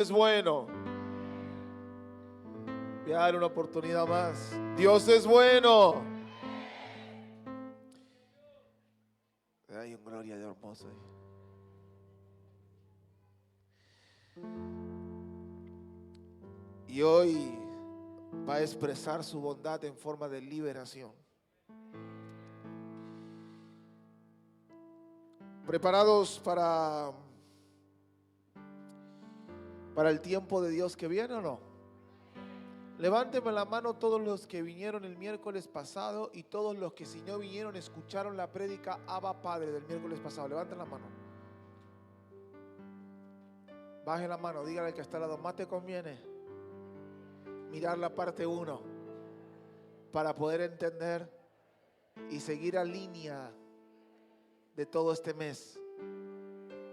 Es bueno. Voy a dar una oportunidad más. Dios es bueno. Hay un gloria de hermoso ahí. Y hoy va a expresar su bondad en forma de liberación. ¿Preparados para el tiempo de Dios que viene o no? Levánteme la mano todos los que vinieron el miércoles pasado y todos los que si no vinieron escucharon la prédica Abba Padre del miércoles pasado. Levanten la mano. Baje la mano, dígale al que está al lado, más te conviene mirar la parte 1 para poder entender y seguir a línea de todo este mes.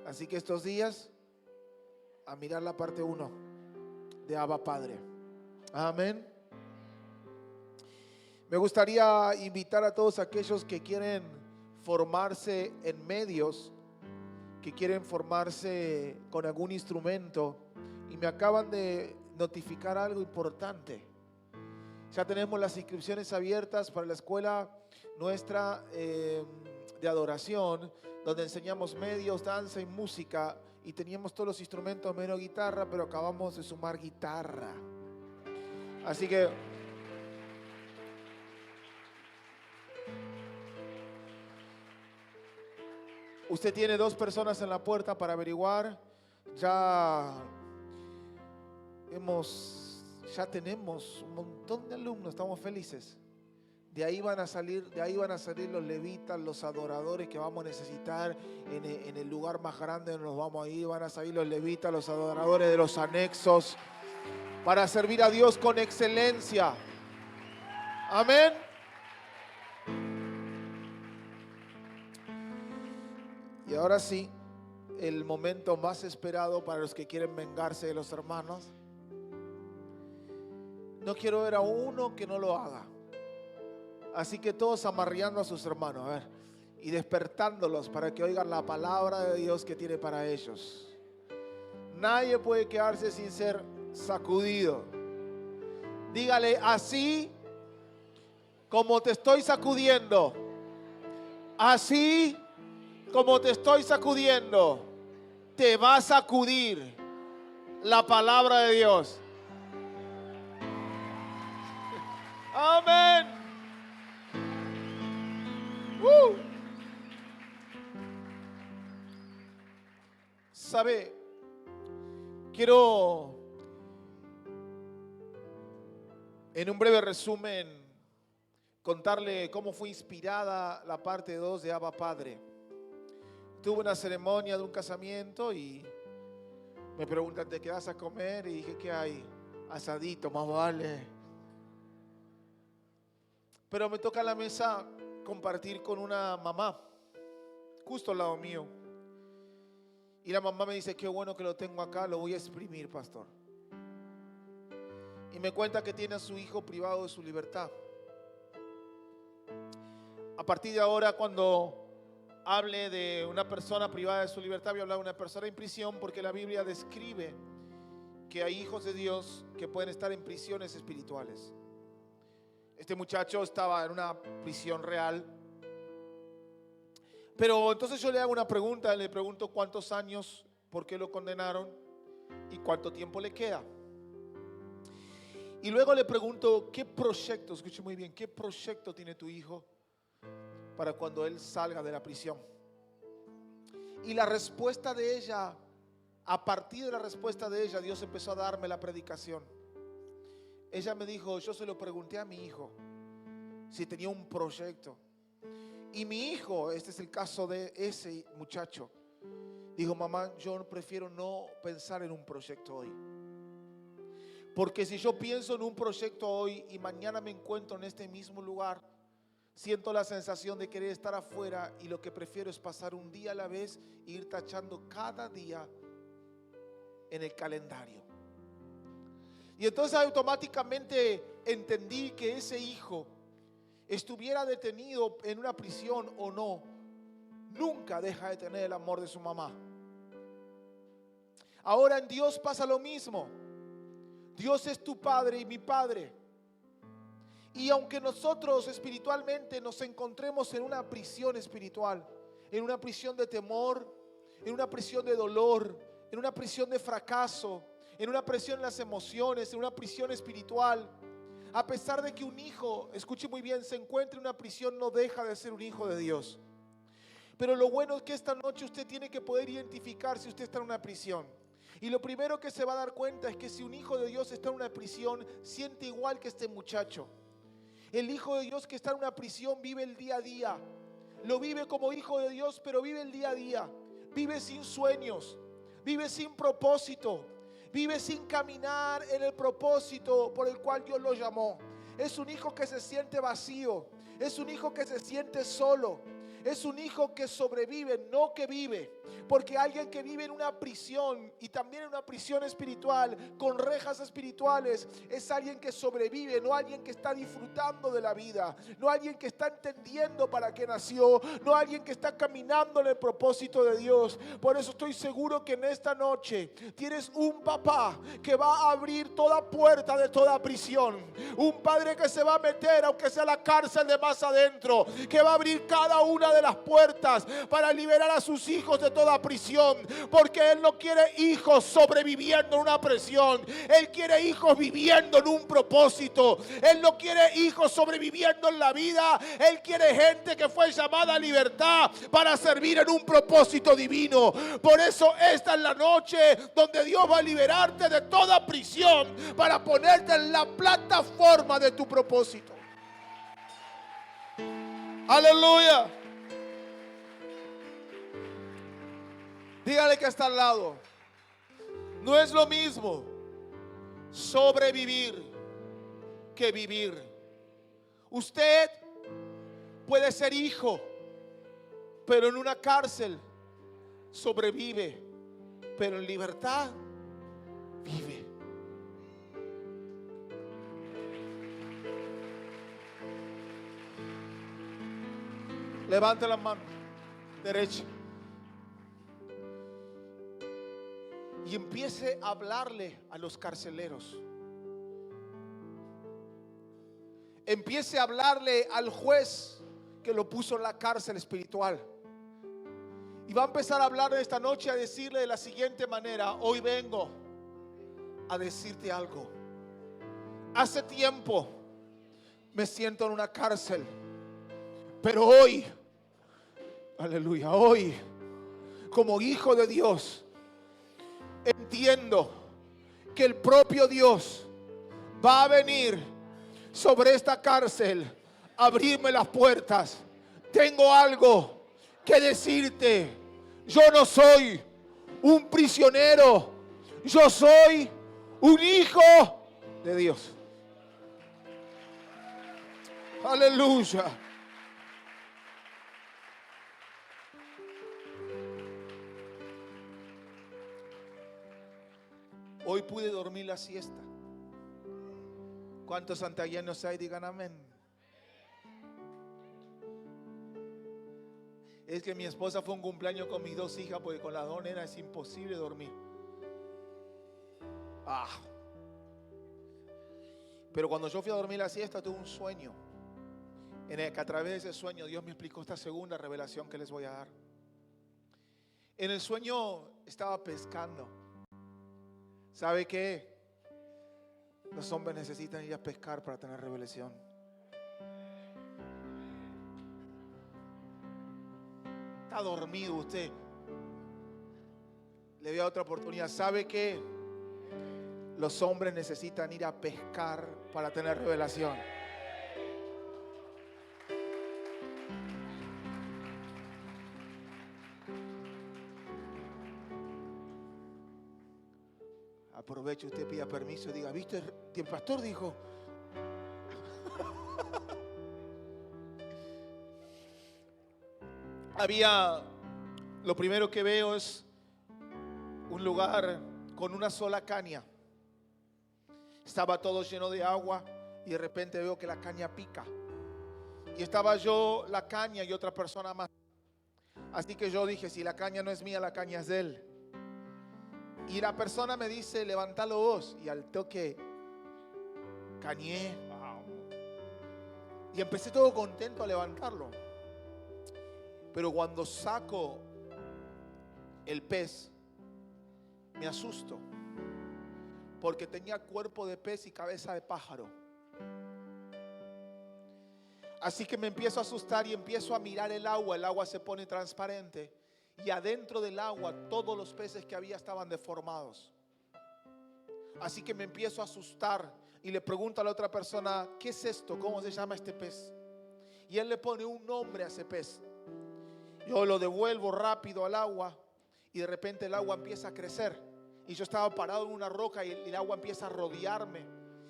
Así que estos días a mirar la parte 1 de Abba Padre. Amén. Me gustaría invitar a todos aquellos que quieren formarse en medios, que quieren formarse con algún instrumento, y me acaban de notificar algo importante. Ya tenemos las inscripciones abiertas para la escuela nuestra de adoración, donde enseñamos medios, danza y música, y teníamos todos los instrumentos menos guitarra, pero acabamos de sumar guitarra. Así que usted tiene 2 personas en la puerta para averiguar. Ya tenemos un montón de alumnos, estamos felices. De ahí van a salir los levitas, los adoradores que vamos a necesitar en el lugar más grande donde nos vamos a ir. Van a salir los levitas, los adoradores de los anexos, para servir a Dios con excelencia. Amén. Y ahora sí, el momento más esperado para los que quieren vengarse de los hermanos. No quiero ver a uno que no lo haga. Así que todos amarreando a sus hermanos, a ver, y despertándolos para que oigan la palabra de Dios que tiene para ellos. Nadie puede quedarse sin ser sacudido. Dígale, así como te estoy sacudiendo, así como te estoy sacudiendo, te va a sacudir la palabra de Dios. Amén. ¿Sabe? Quiero, en un breve resumen, contarle cómo fue inspirada la parte 2 de Abba Padre. Tuve una ceremonia de un casamiento y me preguntan, ¿de qué vas a comer? Y dije, ¿qué hay? Asadito, más vale. Pero me toca a la mesa compartir con una mamá, justo al lado mío. Y la mamá me dice, qué bueno que lo tengo acá, lo voy a exprimir, pastor. Y me cuenta que tiene a su hijo privado de su libertad. A partir de ahora, cuando hable de una persona privada de su libertad, voy a hablar de una persona en prisión, porque la Biblia describe que hay hijos de Dios que pueden estar en prisiones espirituales. Este muchacho estaba en una prisión real. Pero entonces yo le hago una pregunta, le pregunto cuántos años, por qué lo condenaron y cuánto tiempo le queda. Y luego le pregunto, ¿qué proyecto, escuche muy bien, qué proyecto tiene tu hijo para cuando él salga de la prisión? Y la respuesta de ella, a partir de la respuesta de ella, Dios empezó a darme la predicación. Ella me dijo, yo se lo pregunté a mi hijo si tenía un proyecto. Y mi hijo, este es el caso de ese muchacho, dijo, mamá, yo prefiero no pensar en un proyecto hoy. Porque si yo pienso en un proyecto hoy y mañana me encuentro en este mismo lugar, siento la sensación de querer estar afuera, y lo que prefiero es pasar un día a la vez e ir tachando cada día en el calendario. Y entonces automáticamente entendí que ese hijo, estuviera detenido en una prisión o no, nunca deja de tener el amor de su mamá. Ahora en Dios pasa lo mismo. Dios es tu Padre y mi Padre. Y aunque nosotros espiritualmente nos encontremos en una prisión espiritual, en una prisión de temor, en una prisión de dolor, en una prisión de fracaso, en una prisión en las emociones, en una prisión espiritual, a pesar de que un hijo, escuche muy bien, se encuentre en una prisión, no deja de ser un hijo de Dios. Pero lo bueno es que esta noche usted tiene que poder identificar si usted está en una prisión. Y lo primero que se va a dar cuenta es que si un hijo de Dios está en una prisión, siente igual que este muchacho. El hijo de Dios que está en una prisión vive el día a día. Lo vive como hijo de Dios, pero vive el día a día. Vive sin sueños, vive sin propósito, vive sin caminar en el propósito por el cual Dios lo llamó. Es un hijo que se siente vacío, es un hijo que se siente solo. Es un hijo que sobrevive, no que vive. Porque alguien que vive en una prisión, y también en una prisión espiritual, con rejas espirituales, es alguien que sobrevive, no alguien que está disfrutando de la vida, no alguien que está entendiendo para qué nació, no alguien que está caminando en el propósito de Dios. Por eso estoy seguro que en esta noche tienes un papá que va a abrir toda puerta de toda prisión. Un padre que se va a meter, aunque sea la cárcel de más adentro, que va a abrir cada una de las puertas para liberar a sus hijos de toda prisión, porque Él no quiere hijos sobreviviendo en una prisión. Él quiere hijos viviendo en un propósito. Él no quiere hijos sobreviviendo en la vida. Él quiere gente que fue llamada a libertad para servir en un propósito divino. Por eso esta es la noche donde Dios va a liberarte de toda prisión para ponerte en la plataforma de tu propósito. Aleluya. Dígale que está al lado. No es lo mismo sobrevivir que vivir. Usted puede ser hijo, pero en una cárcel sobrevive, pero en libertad vive. Levante la mano derecha y empiece a hablarle a los carceleros. Empiece a hablarle al juez que lo puso en la cárcel espiritual. Y va a empezar a hablarle esta noche, a decirle de la siguiente manera: hoy vengo a decirte algo. Hace tiempo me siento en una cárcel, pero hoy, aleluya, hoy, como hijo de Dios, entiendo que el propio Dios va a venir sobre esta cárcel, a abrirme las puertas. Tengo algo que decirte. Yo no soy un prisionero, yo soy un hijo de Dios. Aleluya. Hoy pude dormir la siesta. ¿Cuántos santiagueños hay? Digan amén. Es que mi esposa fue a un cumpleaños con mis dos hijas, porque con las dos nenas es imposible dormir. Pero cuando yo fui a dormir la siesta, tuve un sueño, en el que a través de ese sueño Dios me explicó esta segunda revelación que les voy a dar. En el sueño estaba pescando. ¿Sabe qué? Los hombres necesitan ir a pescar para tener revelación. Está dormido usted. Le voy a dar otra oportunidad. ¿Sabe qué? Los hombres necesitan ir a pescar para tener revelación. Aproveche, usted pida permiso y diga: ¿viste? El pastor dijo. Lo primero que veo es un lugar con una sola caña. Estaba todo lleno de agua y de repente veo que la caña pica. Y estaba yo, la caña y otra persona más. Así que yo dije: si la caña no es mía, la caña es de él. Y la persona me dice, levántalo vos. Y al toque cañé. Y empecé todo contento a levantarlo. Pero cuando saco el pez, me asusto. Porque tenía cuerpo de pez y cabeza de pájaro. Así que me empiezo a asustar y empiezo a mirar el agua. El agua se pone transparente. Y adentro del agua todos los peces que había estaban deformados. Así que me empiezo a asustar y le pregunto a la otra persona, ¿qué es esto? ¿Cómo se llama este pez? Y él le pone un nombre a ese pez. Yo lo devuelvo rápido al agua y de repente el agua empieza a crecer. Y yo estaba parado en una roca y el agua empieza a rodearme.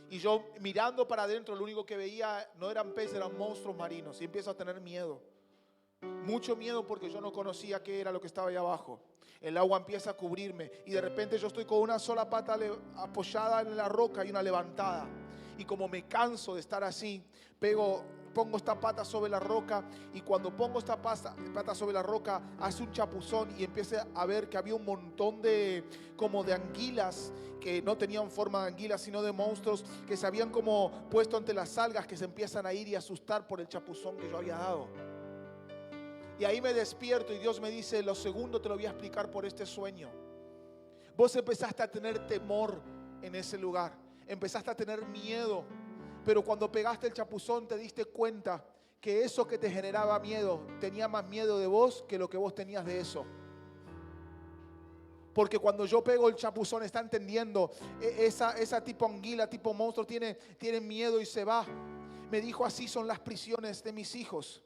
Y yo mirando para adentro, lo único que veía no eran peces, eran monstruos marinos. Y empiezo a tener miedo. Mucho miedo porque yo no conocía qué era lo que estaba ahí abajo. El agua empieza a cubrirme y de repente yo estoy con una sola pata apoyada en la roca y una levantada. Y como me canso de estar así, pongo esta pata sobre la roca, y cuando pongo esta pata sobre la roca hace un chapuzón y empiezo a ver que había un montón de anguilas que no tenían forma de anguilas sino de monstruos que se habían como puesto ante las algas, que se empiezan a ir y asustar por el chapuzón que yo había dado. Y ahí me despierto y Dios me dice, lo segundo te lo voy a explicar por este sueño. Vos empezaste a tener temor en ese lugar, empezaste a tener miedo, pero cuando pegaste el chapuzón te diste cuenta que eso que te generaba miedo tenía más miedo de vos que lo que vos tenías de eso. Porque cuando yo pego el chapuzón, está entendiendo, esa tipo anguila, tipo monstruo tiene miedo y se va. Me dijo, así son las prisiones de mis hijos.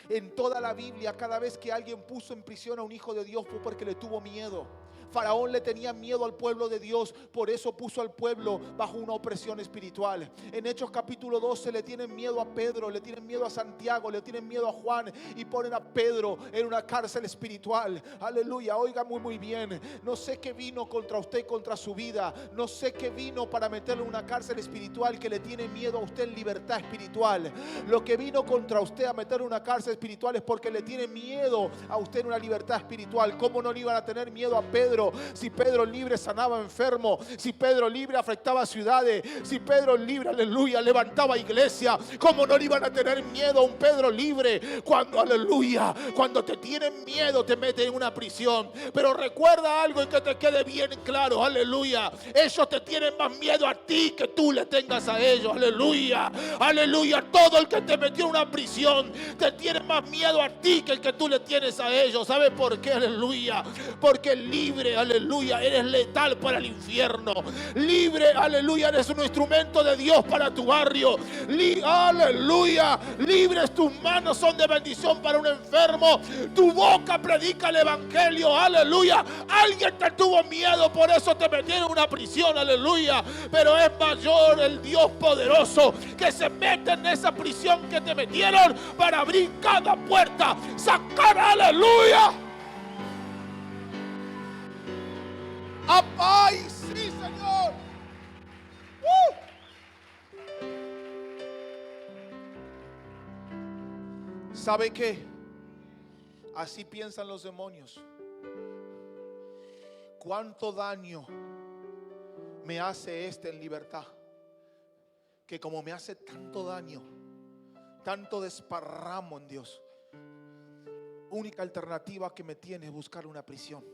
En toda la Biblia, cada vez que alguien puso en prisión a un hijo de Dios fue porque le tuvo miedo. Faraón le tenía miedo al pueblo de Dios, por eso puso al pueblo bajo una opresión espiritual. En Hechos capítulo 12 le tienen miedo a Pedro, le tienen miedo a Santiago, le tienen miedo a Juan y ponen a Pedro en una cárcel espiritual. Aleluya, oiga muy bien. No sé qué vino contra usted y contra su vida. No sé qué vino para meterle en una cárcel espiritual que le tiene miedo a usted en libertad espiritual. Lo que vino contra usted a meterle en una cárcel espiritual es porque le tiene miedo a usted en una libertad espiritual. ¿Cómo no le iban a tener miedo a Pedro? Si Pedro libre sanaba enfermo, si Pedro libre afectaba ciudades, si Pedro libre, aleluya, levantaba iglesia, ¿cómo no le iban a tener miedo a un Pedro libre? Cuando, aleluya, cuando te tienen miedo te meten en una prisión. Pero recuerda algo y que te quede bien claro, aleluya, ellos te tienen más miedo a ti que tú le tengas a ellos, aleluya, aleluya. Todo el que te metió en una prisión te tiene más miedo a ti que el que tú le tienes a ellos. ¿Sabe por qué? Aleluya, porque libre, aleluya, eres letal para el infierno. Libre, aleluya, eres un instrumento de Dios para tu barrio. Aleluya, libres, tus manos son de bendición para un enfermo. Tu boca predica el evangelio, aleluya. Alguien te tuvo miedo, por eso te metieron en una prisión, aleluya. Pero es mayor el Dios poderoso que se mete en esa prisión que te metieron para abrir cada puerta, sacar, aleluya. ¡Ay, sí, Señor! ¿Sabe qué? Así piensan los demonios. ¿Cuánto daño me hace en libertad? Que como me hace tanto daño, tanto desparramo en Dios, única alternativa que me tiene es buscar una prisión.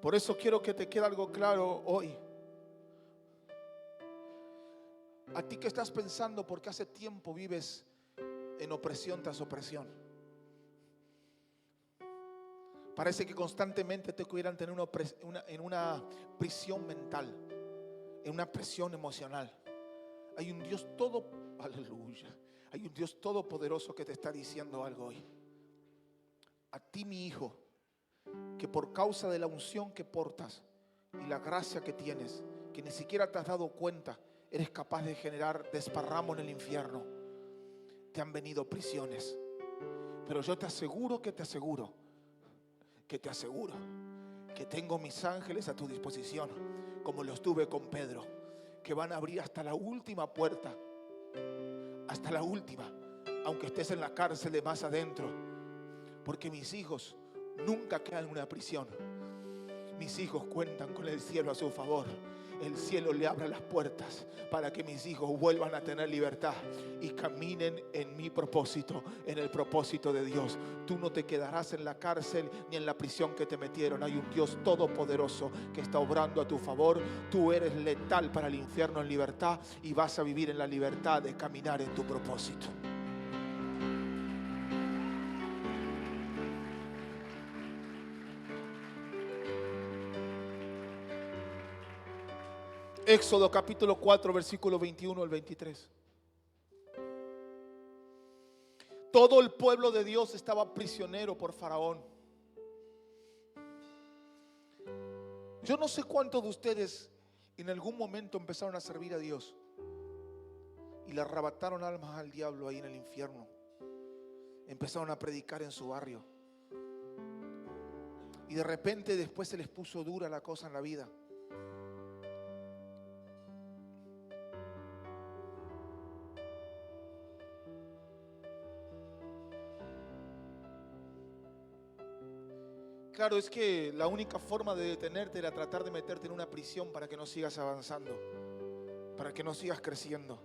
Por eso quiero que te quede algo claro hoy. A ti que estás pensando porque hace tiempo vives en opresión tras opresión. Parece que constantemente te quieran tener en una prisión mental, en una presión emocional. Hay un Dios aleluya, hay un Dios todopoderoso que te está diciendo algo hoy. A ti, mi hijo, que por causa de la unción que portas y la gracia que tienes, que ni siquiera te has dado cuenta, eres capaz de generar desparramo en el infierno. Te han venido prisiones, pero yo te aseguro que tengo mis ángeles a tu disposición, como los tuve con Pedro, que van a abrir hasta la última puerta, hasta la última, aunque estés en la cárcel de más adentro, porque mis hijos nunca quedan en una prisión. mis hijos cuentan con el cielo a su favor. El cielo le abre las puertas para que mis hijos vuelvan a tener libertad y caminen en mi propósito, en el propósito de Dios. Tú no te quedarás en la cárcel ni en la prisión que te metieron. Hay un Dios todopoderoso que está obrando a tu favor. Tú eres letal para el infierno en libertad y vas a vivir en la libertad de caminar en tu propósito. Éxodo capítulo 4, versículo 21 al 23. Todo el pueblo de Dios estaba prisionero por Faraón. Yo no sé cuántos de ustedes en algún momento empezaron a servir a Dios y le arrebataron almas al diablo ahí en el infierno. Empezaron a predicar en su barrio y de repente después se les puso dura la cosa en la vida. Claro, es que la única forma de detenerte era tratar de meterte en una prisión para que no sigas avanzando, para que no sigas creciendo.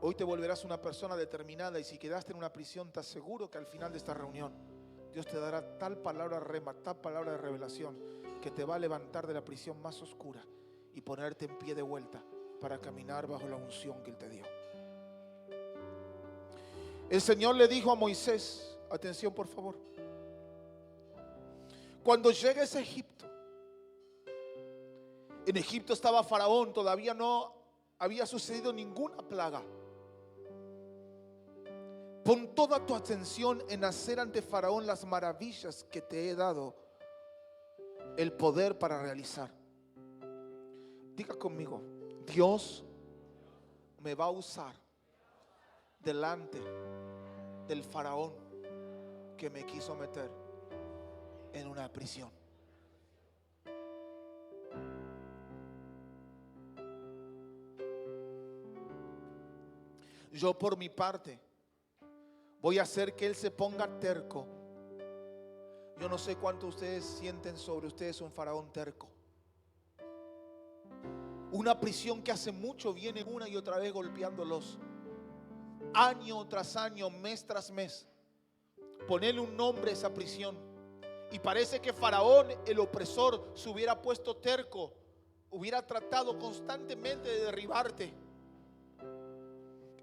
Hoy te volverás una persona determinada y si quedaste en una prisión, te aseguro que al final de esta reunión Dios te dará tal palabra rema, tal palabra de revelación que te va a levantar de la prisión más oscura y ponerte en pie de vuelta para caminar bajo la unción que Él te dio. El Señor le dijo a Moisés, atención por favor, cuando llegues a Egipto, en Egipto estaba Faraón, todavía no había sucedido ninguna plaga. Pon toda tu atención en hacer ante Faraón las maravillas que te he dado el poder para realizar. Diga conmigo, Dios me va a usar delante del Faraón que me quiso meter en una prisión. Yo por mi parte voy a hacer que Él se ponga terco. Yo no sé cuánto ustedes sienten sobre ustedes un faraón terco. Una prisión que hace mucho viene una y otra vez golpeándolos. Año tras año, mes tras mes. Ponerle un nombre a esa prisión. Y parece que Faraón, el opresor, se hubiera puesto terco. Hubiera tratado constantemente de derribarte.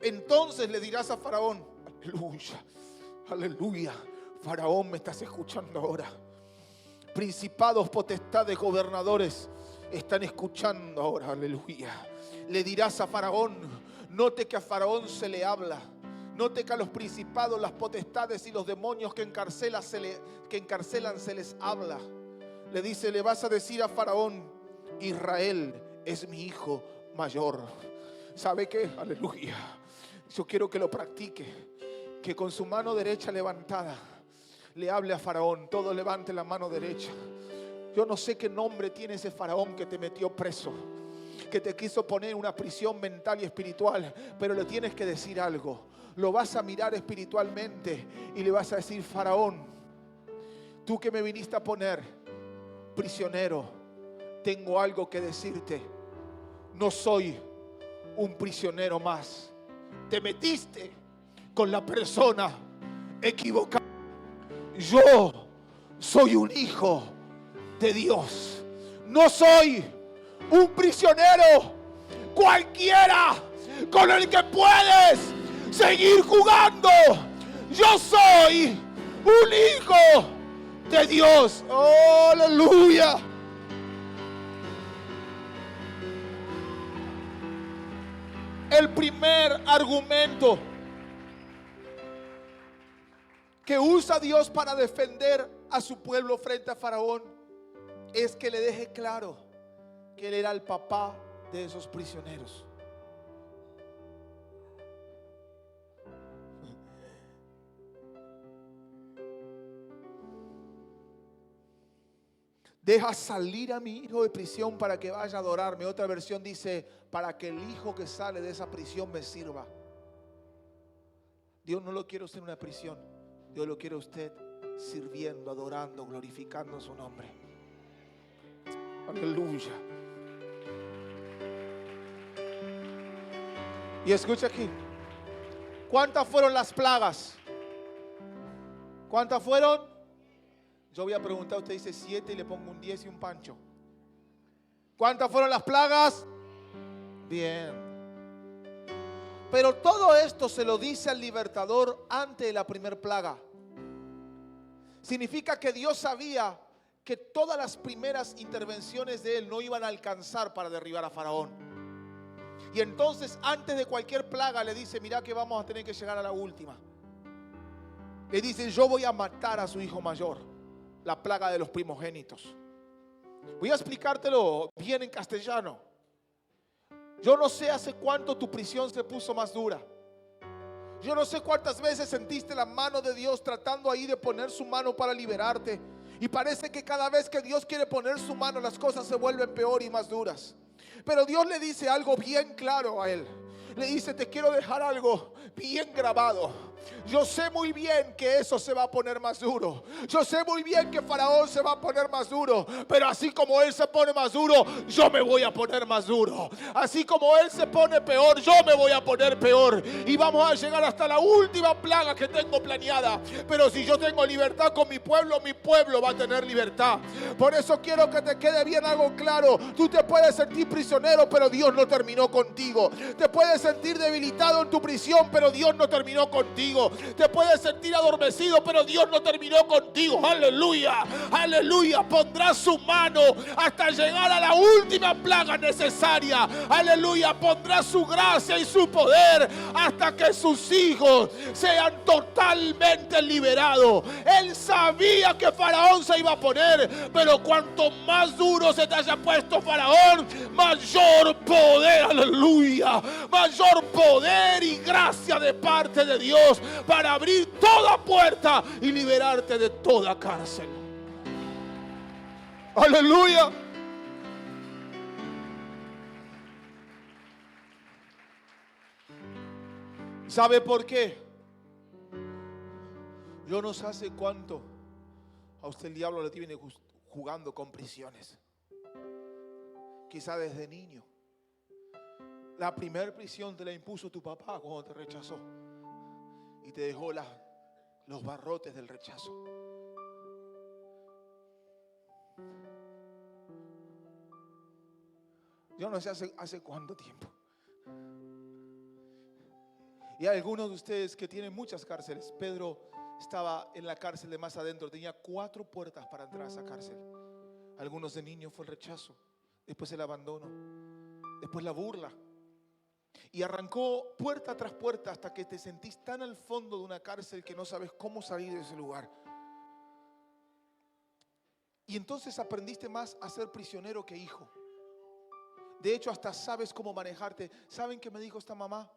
Entonces le dirás a Faraón, aleluya, aleluya, Faraón, me estás escuchando ahora. Principados, potestades, gobernadores están escuchando ahora, aleluya. Le dirás a Faraón, note que a Faraón se le habla. Note que a los principados, las potestades y los demonios que encarcelan se les habla. Le dice, le vas a decir a Faraón, Israel es mi hijo mayor. ¿Sabe qué? Aleluya. Yo quiero que lo practique. Que con su mano derecha levantada le hable a Faraón. Todo levante la mano derecha. Yo no sé qué nombre tiene ese Faraón que te metió preso, que te quiso poner en una prisión mental y espiritual, pero le tienes que decir algo. Lo vas a mirar espiritualmente y le vas a decir, Faraón, tú que me viniste a poner prisionero, tengo algo que decirte. No soy un prisionero más. Te metiste con la persona equivocada. Yo soy un hijo de Dios. No soy un prisionero cualquiera con el que puedes seguir jugando. Yo soy un hijo de Dios. Oh, aleluya. El primer argumento que usa Dios para defender a su pueblo frente a Faraón es que le deje claro que Él era el papá de esos prisioneros. Deja salir a mi hijo de prisión para que vaya a adorarme. Otra versión dice, para que el hijo que sale de esa prisión me sirva. Dios no lo quiere usted en una prisión. Dios lo quiere usted sirviendo, adorando, glorificando su nombre. Aleluya. Y escucha aquí. ¿Cuántas fueron las plagas? ¿Cuántas fueron? Yo voy a preguntar, usted dice 7 y le pongo un 10 y un pancho. ¿Cuántas fueron las plagas? Bien. Pero todo esto se lo dice al libertador antes de la primer plaga. Significa que Dios sabía que todas las primeras intervenciones de él no iban a alcanzar para derribar a Faraón. Y entonces antes de cualquier plaga le dice, mira que vamos a tener que llegar a la última. Le dice, yo voy a matar a su hijo mayor, la plaga de los primogénitos. Voy a explicártelo bien en castellano. Yo no sé hace cuánto tu prisión se puso más dura. Yo no sé cuántas veces sentiste la mano de Dios tratando ahí de poner su mano para liberarte. Y parece que cada vez que Dios quiere poner su mano, las cosas se vuelven peor y más duras. Pero Dios le dice algo bien claro a él. Le dice, te quiero dejar algo bien grabado. Yo sé muy bien que eso se va a poner más duro. Yo sé muy bien que Faraón se va a poner más duro. Pero así como él se pone más duro, yo me voy a poner más duro. Así como él se pone peor, yo me voy a poner peor. Y vamos a llegar hasta la última plaga que tengo planeada. Pero si yo tengo libertad con mi pueblo va a tener libertad. Por eso quiero que te quede bien algo claro. Tú te puedes sentir prisionero, pero Dios no terminó contigo. Te puedes sentir debilitado en tu prisión, pero Dios no terminó contigo. Te puedes sentir adormecido, pero Dios no terminó contigo. Aleluya, aleluya. Pondrá su mano hasta llegar a la última plaga necesaria. Aleluya, pondrá su gracia y su poder hasta que sus hijos sean totalmente liberados. Él sabía que Faraón se iba a poner, pero cuanto más duro se te haya puesto Faraón, mayor poder, aleluya, mayor poder y gracia de parte de Dios para abrir toda puerta y liberarte de toda cárcel. Aleluya. ¿Sabe por qué? Yo no sé hace cuánto a usted el diablo le viene jugando con prisiones. Quizá desde niño. La primera prisión te la impuso tu papá cuando te rechazó y te dejó los barrotes del rechazo. Yo no sé hace cuánto tiempo. Y hay algunos de ustedes que tienen muchas cárceles. Pedro estaba en la cárcel de más adentro, tenía 4 puertas para entrar a esa cárcel. Algunos de niños fue el rechazo, después el abandono, después la burla. Y arrancó puerta tras puerta hasta que te sentís tan al fondo de una cárcel que no sabes cómo salir de ese lugar. Y entonces aprendiste más a ser prisionero que hijo. De hecho, hasta sabes cómo manejarte. ¿Saben qué me dijo esta mamá?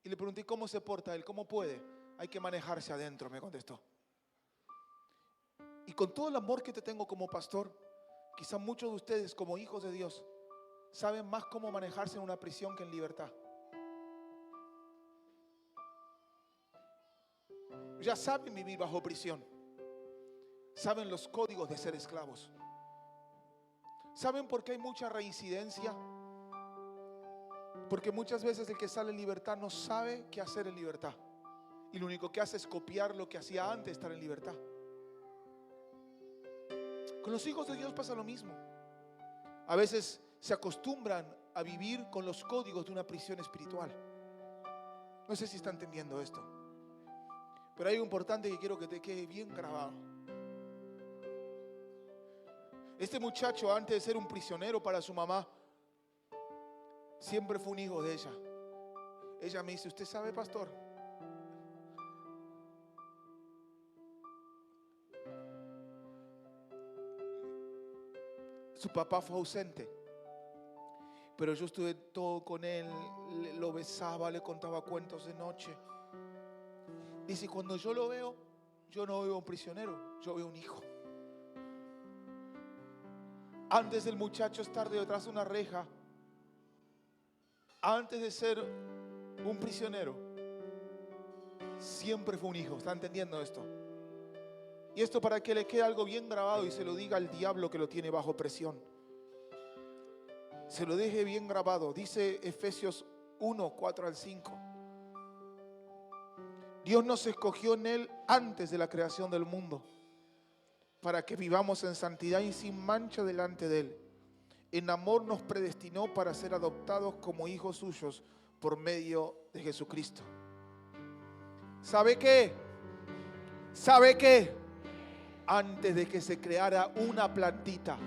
Y le pregunté, ¿cómo se porta él? ¿Cómo puede? Hay que manejarse adentro, me contestó. Y con todo el amor que te tengo como pastor, quizá muchos de ustedes como hijos de Dios saben más cómo manejarse en una prisión que en libertad. Ya saben vivir bajo prisión. Saben los códigos de ser esclavos. ¿Saben por qué hay mucha reincidencia? Porque muchas veces el que sale en libertad no sabe qué hacer en libertad. Y lo único que hace es copiar lo que hacía antes de estar en libertad. Con los hijos de Dios pasa lo mismo. A veces se acostumbran a vivir con los códigos de una prisión espiritual. No sé si está entendiendo esto. Pero hay algo importante que quiero que te quede bien grabado. Este muchacho, antes de ser un prisionero para su mamá, siempre fue un hijo de ella. Ella me dice, ¿usted sabe, pastor? Su papá fue ausente, pero yo estuve todo con él, lo besaba, le contaba cuentos de noche. Dice, cuando yo lo veo, yo no veo un prisionero, yo veo un hijo. Antes del muchacho estar detrás de una reja, antes de ser un prisionero, siempre fue un hijo. ¿Está entendiendo esto? Y esto para que le quede algo bien grabado y se lo diga al diablo que lo tiene bajo presión. Se lo deje bien grabado. Dice Efesios 1, 4 al 5. Dios nos escogió en Él antes de la creación del mundo, para que vivamos en santidad y sin mancha delante de Él. En amor nos predestinó para ser adoptados como hijos suyos por medio de Jesucristo. ¿Sabe qué? ¿Sabe qué? Antes de que se creara una plantita,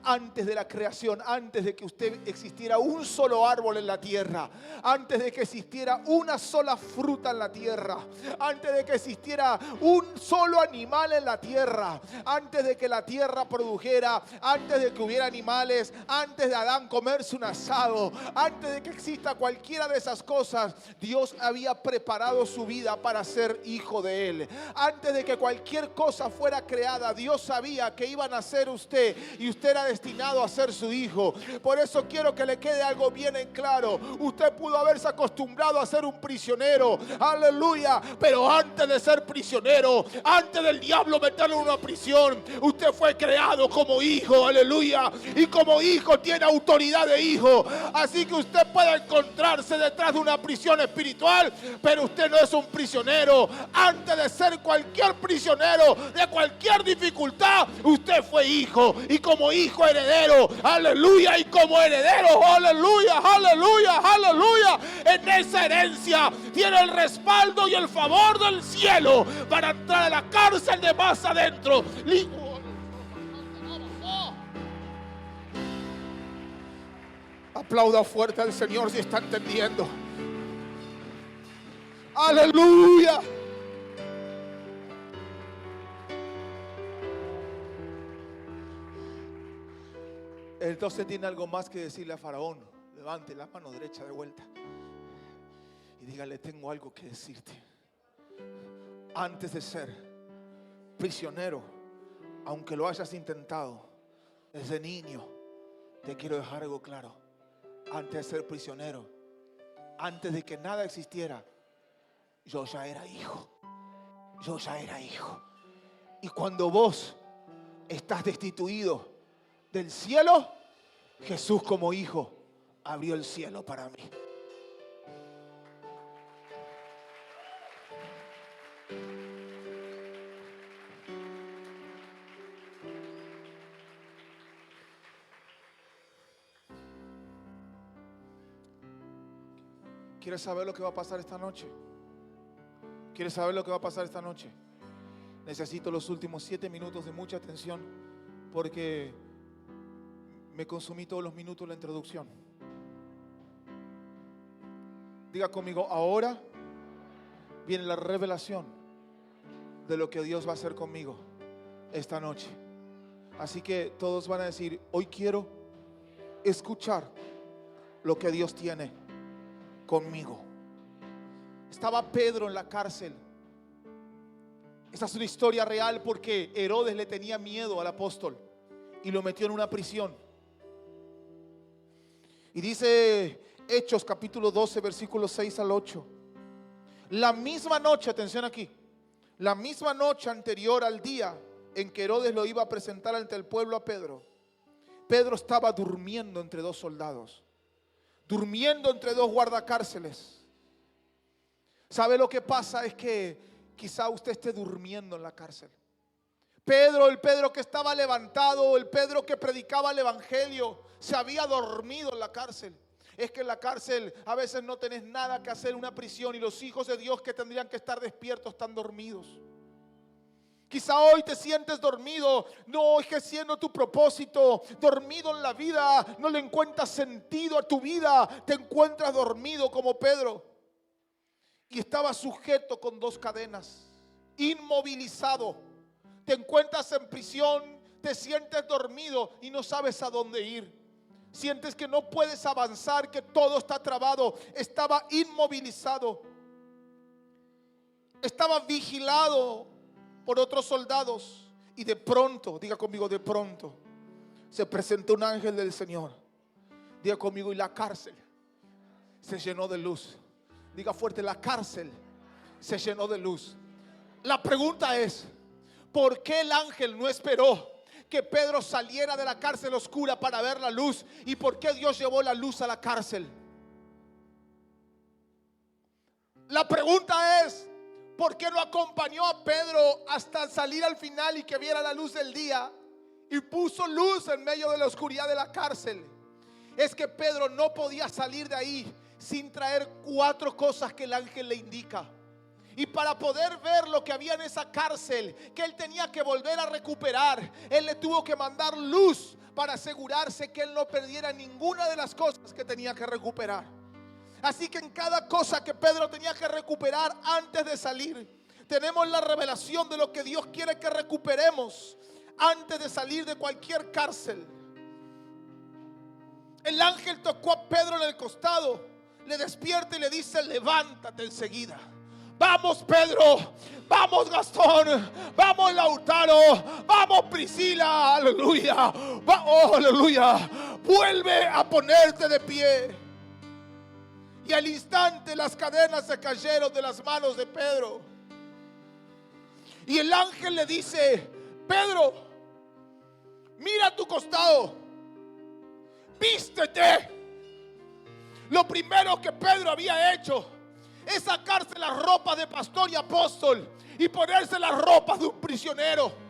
antes de la creación, antes de que usted existiera un solo árbol en la tierra, antes de que existiera una sola fruta en la tierra, antes de que existiera un solo animal en la tierra, antes de que la tierra produjera, antes de que hubiera animales, antes de Adán comerse un asado, antes de que exista cualquiera de esas cosas, Dios había preparado su vida para ser hijo de Él. Antes de que cualquier cosa fuera creada, Dios sabía que iban a ser usted y usted era destinado a ser su hijo. Por eso quiero que le quede algo bien en claro. Usted pudo haberse acostumbrado a ser un prisionero, aleluya, pero antes de ser prisionero, antes del diablo meterlo en una prisión, usted fue creado como hijo, aleluya, y como hijo tiene autoridad de hijo. Así que usted puede encontrarse detrás de una prisión espiritual, pero usted no es un prisionero. Antes de ser cualquier prisionero de cualquier dificultad, usted fue hijo, y como hijo heredero, aleluya, y como heredero, aleluya, aleluya, aleluya, en esa herencia tiene el respaldo y el favor del cielo para entrar a la cárcel de más adentro. Aplauda fuerte al Señor si está entendiendo. Aleluya. Entonces tiene algo más que decirle a Faraón. Levante la mano derecha de vuelta y dígale: tengo algo que decirte. Antes de ser prisionero, aunque lo hayas intentado desde niño, te quiero dejar algo claro. Antes de ser prisionero, antes de que nada existiera, yo ya era hijo. Yo ya era hijo. Y cuando vos estás destituido del cielo, Jesús como hijo abrió el cielo para mí. ¿Quieres saber lo que va a pasar esta noche? ¿Quieres saber lo que va a pasar esta noche? Necesito los últimos 7 minutos de mucha atención, porque me consumí todos los minutos de la introducción. Diga conmigo: ahora viene la revelación de lo que Dios va a hacer conmigo esta noche. Así que todos van a decir: hoy quiero escuchar lo que Dios tiene conmigo. Estaba Pedro en la cárcel. Esta es una historia real, porque Herodes le tenía miedo al apóstol y lo metió en una prisión. Y dice Hechos capítulo 12 versículos 6 al 8. La misma noche, atención aquí, la misma noche anterior al día en que Herodes lo iba a presentar ante el pueblo a Pedro, Pedro estaba durmiendo entre 2 soldados, durmiendo entre 2 guardacárceles. ¿Sabe lo que pasa? Es que quizá usted esté durmiendo en la cárcel. Pedro, el Pedro que estaba levantado, el Pedro que predicaba el evangelio, se había dormido en la cárcel. Es que en la cárcel a veces no tenés nada que hacer en una prisión, y los hijos de Dios que tendrían que estar despiertos están dormidos. Quizá hoy te sientes dormido, no ejerciendo tu propósito, dormido en la vida, no le encuentras sentido a tu vida, te encuentras dormido como Pedro. Y estaba sujeto con 2 cadenas, inmovilizado. Te encuentras en prisión, te sientes dormido y no sabes a dónde ir. Sientes que no puedes avanzar, que todo está trabado. Estaba inmovilizado. Estaba vigilado por otros soldados. Y de pronto, diga conmigo, de pronto, se presentó un ángel del Señor. Diga conmigo: y la cárcel se llenó de luz. Diga fuerte: la cárcel se llenó de luz. La pregunta es: ¿Por qué el ángel no esperó que Pedro saliera de la cárcel oscura para ver la luz? ¿Y por qué Dios llevó la luz a la cárcel? La pregunta es, ¿por qué no acompañó a Pedro hasta salir al final y que viera la luz del día? Y puso luz en medio de la oscuridad de la cárcel. Es que Pedro no podía salir de ahí sin traer 4 cosas que el ángel le indica. Y para poder ver lo que había en esa cárcel, que él tenía que volver a recuperar, él le tuvo que mandar luz para asegurarse que él no perdiera ninguna de las cosas que tenía que recuperar. Así que en cada cosa que Pedro tenía que recuperar antes de salir, tenemos la revelación de lo que Dios quiere que recuperemos antes de salir de cualquier cárcel. El ángel tocó a Pedro en el costado, le despierta y le dice: levántate enseguida. Vamos, Pedro, vamos, Gastón, vamos, Lautaro, vamos, Priscila, aleluya, oh, aleluya, vuelve a ponerte de pie. Y al instante las cadenas se cayeron de las manos de Pedro. Y el ángel le dice: Pedro, mira a tu costado, vístete. Lo primero que Pedro había hecho es sacarse las ropas de pastor y apóstol y ponerse las ropas de un prisionero.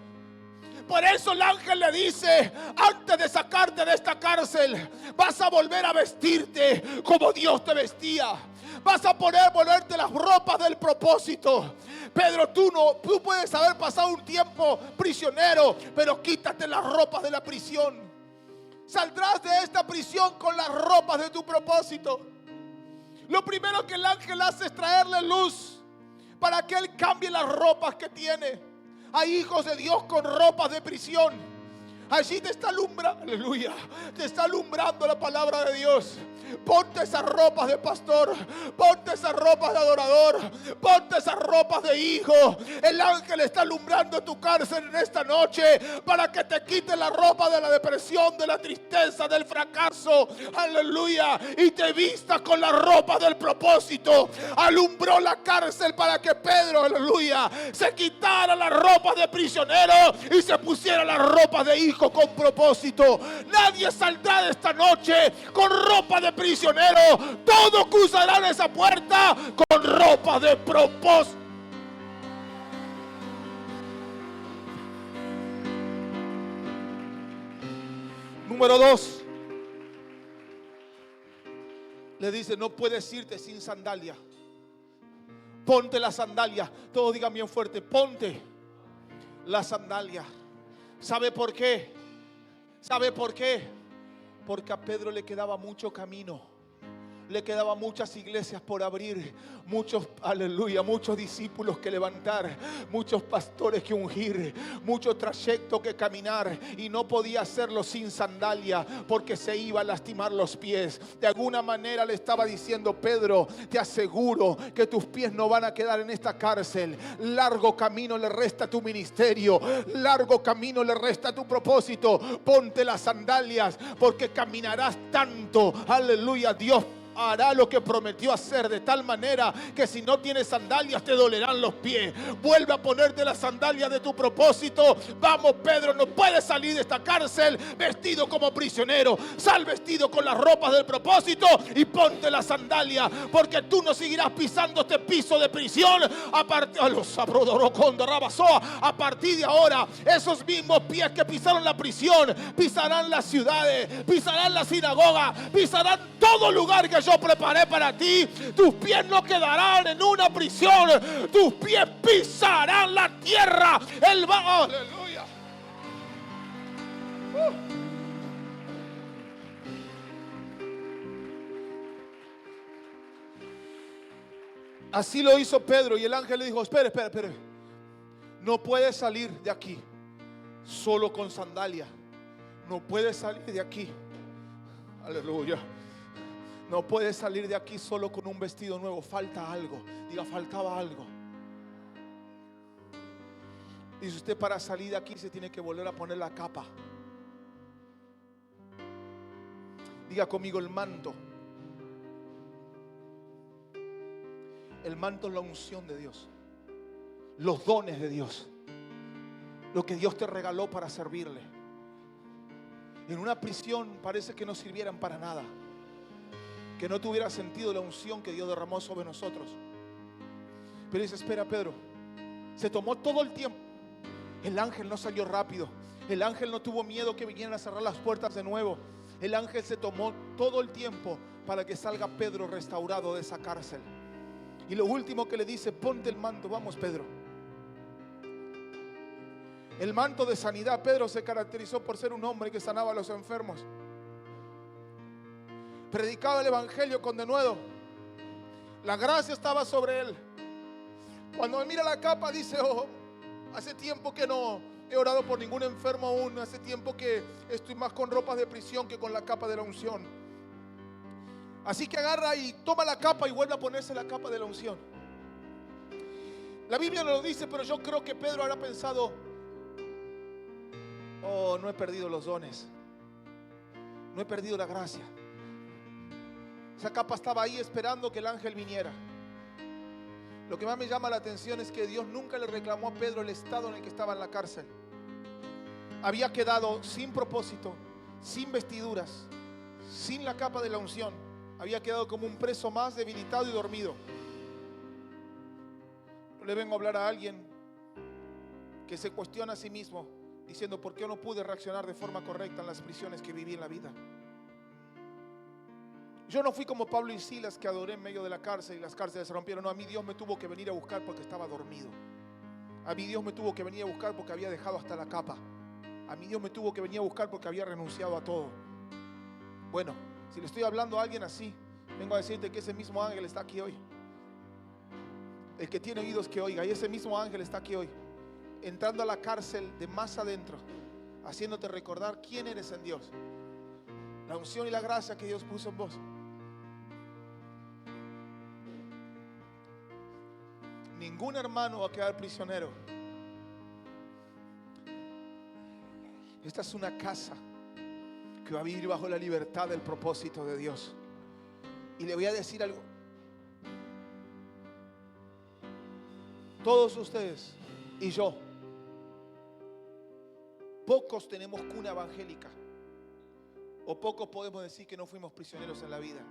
Por eso el ángel le dice: antes de sacarte de esta cárcel, vas a volver a vestirte como Dios te vestía. Vas a ponerte las ropas del propósito. Pedro, tú puedes haber pasado un tiempo prisionero, pero quítate las ropas de la prisión. Saldrás de esta prisión con las ropas de tu propósito. Lo primero que el ángel hace es traerle luz para que él cambie las ropas que tiene. Hay hijos de Dios con ropas de prisión. Allí te está alumbrando, aleluya, te está alumbrando la palabra de Dios. Ponte esas ropas de pastor, ponte esas ropas de adorador, ponte esas ropas de hijo. El ángel está alumbrando tu cárcel en esta noche para que te quite la ropa de la depresión, de la tristeza, del fracaso, aleluya, y te vista con la ropa del propósito. Alumbró la cárcel para que Pedro, aleluya, se quitara las ropas de prisionero y se pusiera las ropas de hijo con propósito. Nadie saldrá de esta noche con ropa de prisionero. Todos cruzarán esa puerta con ropa de propósito. Número 2, le dice: no puedes irte sin sandalia. Ponte la sandalia. Todos digan bien fuerte: ponte la sandalia. ¿Sabe por qué? ¿Sabe por qué? Porque a Pedro le quedaba mucho camino. Le quedaban muchas iglesias por abrir, muchos, aleluya, muchos discípulos que levantar, muchos pastores que ungir, mucho trayecto que caminar, y no podía hacerlo sin sandalia porque se iba a lastimar los pies. De alguna manera le estaba diciendo: Pedro, te aseguro que tus pies no van a quedar en esta cárcel. Largo camino le resta a tu ministerio, largo camino le resta a tu propósito. Ponte las sandalias porque caminarás tanto, aleluya. Dios hará lo que prometió hacer, de tal manera que si no tienes sandalias te dolerán los pies. Vuelve a ponerte las sandalias de tu propósito. Vamos, Pedro, no puedes salir de esta cárcel vestido como prisionero. Sal vestido con las ropas del propósito y ponte las sandalias, porque tú no seguirás pisando este piso de prisión. A partir de ahora, esos mismos pies que pisaron la prisión pisarán las ciudades, pisarán la sinagoga, pisarán todo lugar que yo preparé para ti. Tus pies no quedarán en una prisión, tus pies pisarán la tierra. Aleluya. Así lo hizo Pedro, y el ángel le dijo: espere. No puedes salir de aquí solo con sandalia. No puedes salir de aquí, aleluya, no puedes salir de aquí solo con un vestido nuevo. Falta algo. Diga: faltaba algo. Dice usted: para salir de aquí se tiene que volver a poner la capa. Diga conmigo: el manto. El manto es la unción de Dios, los dones de Dios. lo que Dios te regaló para servirle. En una prisión parece que no sirvieran para nada, que no tuviera sentido la unción que Dios derramó sobre nosotros. Pero dice: espera, Pedro. Se tomó todo el tiempo. El ángel no salió rápido. El ángel no tuvo miedo que vinieran a cerrar las puertas de nuevo. El ángel se tomó todo el tiempo para que salga Pedro restaurado de esa cárcel. Y lo último que le dice: ponte el manto. Vamos, Pedro. El manto de sanidad. Pedro se caracterizó por ser un hombre que sanaba a los enfermos. Predicaba el evangelio con denuedo. La gracia estaba sobre él. Cuando me mira la capa dice: oh, hace tiempo que no he orado por ningún enfermo aún. Hace tiempo que estoy más con ropas de prisión que con la capa de la unción. Así que agarra y toma la capa y vuelve a ponerse la capa de la unción. La Biblia no lo dice, pero yo creo que Pedro habrá pensado: oh, no he perdido los dones, no he perdido la gracia. Esa capa estaba ahí esperando que el ángel viniera. Lo que más me llama la atención es que Dios nunca le reclamó a Pedro el estado en el que estaba en la cárcel. Había quedado sin propósito, sin vestiduras, sin la capa de la unción. Había quedado como un preso más, debilitado y dormido. Yo le vengo a hablar a alguien que se cuestiona a sí mismo, diciendo: ¿por qué no pude reaccionar de forma correcta en las prisiones que viví en la vida? Yo no fui como Pablo y Silas, que adoré en medio de la cárcel y las cárceles se rompieron. No, a mí Dios me tuvo que venir a buscar porque estaba dormido. A mí Dios me tuvo que venir a buscar porque había dejado hasta la capa. A mí Dios me tuvo que venir a buscar porque había renunciado a todo. Bueno, si le estoy hablando a alguien así, vengo a decirte que ese mismo ángel está aquí hoy. El que tiene oídos que oiga. Y ese mismo ángel está aquí hoy, entrando a la cárcel de más adentro, haciéndote recordar quién eres en Dios, la unción y la gracia que Dios puso en vos. Ningún hermano va a quedar prisionero. Esta es una casa que va a vivir bajo la libertad del propósito de Dios. Y le voy a decir algo: todos ustedes y yo, pocos tenemos cuna evangélica, o pocos podemos decir que no fuimos prisioneros en la vida.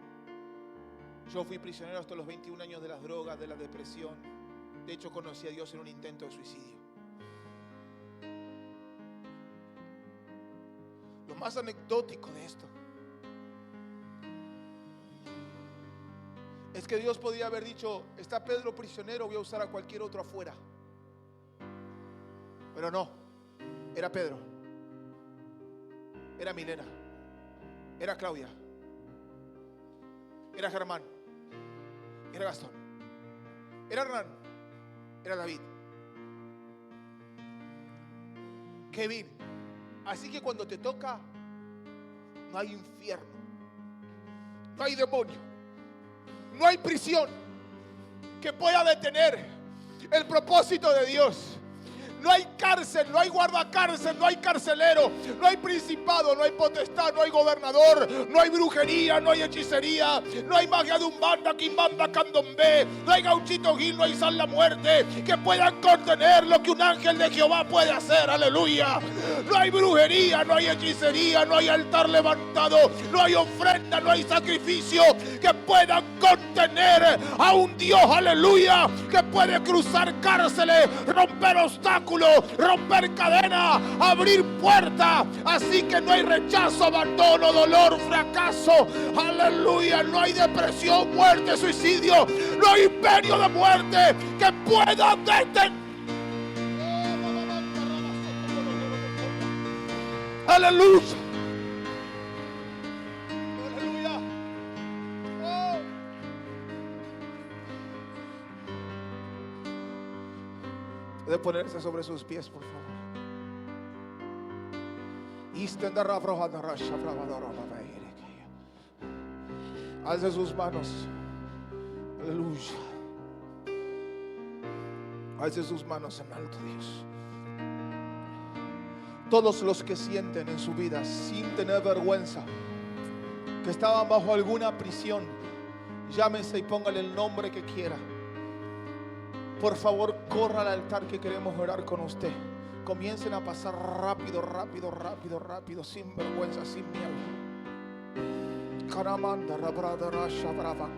Yo fui prisionero hasta los 21 años de las drogas, de la depresión. De hecho, conocí a Dios en un intento de suicidio. Lo más anecdótico de esto es que Dios podía haber dicho: está Pedro prisionero, voy a usar a cualquier otro afuera. Pero no, era Pedro, era Milena, era Claudia, era Germán, era Gastón, era Hernán, era David, Kevin. Así que cuando te toca, no hay infierno, no hay demonio, no hay prisión que pueda detener el propósito de Dios. No hay cárcel, no hay guardacárcel, no hay carcelero, no hay principado, no hay potestad, no hay gobernador, no hay brujería, no hay hechicería, no hay magia de umbanda, quimbanda, candombe, no hay gauchito gil, no hay sal la muerte que puedan contener lo que un ángel de Jehová puede hacer. Aleluya. No hay brujería, no hay hechicería, no hay altar levantado, no hay ofrenda, no hay sacrificio que puedan contener a un Dios, aleluya, que puede cruzar cárceles, romper obstáculos, romper cadenas, abrir puertas. Así que no hay rechazo, abandono, dolor, fracaso, aleluya. No hay depresión, muerte, suicidio, no hay imperio de muerte que pueda detener. Aleluya. Aleluya. Oh. Puede ponerse sobre sus pies, por favor. Alce sus manos. Aleluya. Alce sus manos en alto, Dios. Todos los que sienten en su vida, sin tener vergüenza, que estaban bajo alguna prisión, llámese y póngale el nombre que quiera. Por favor, corra al altar, que queremos orar con usted. comiencen a pasar rápido, rápido, rápido, rápido, sin vergüenza, sin miedo. Karamanda, rabrada, rasha, brava,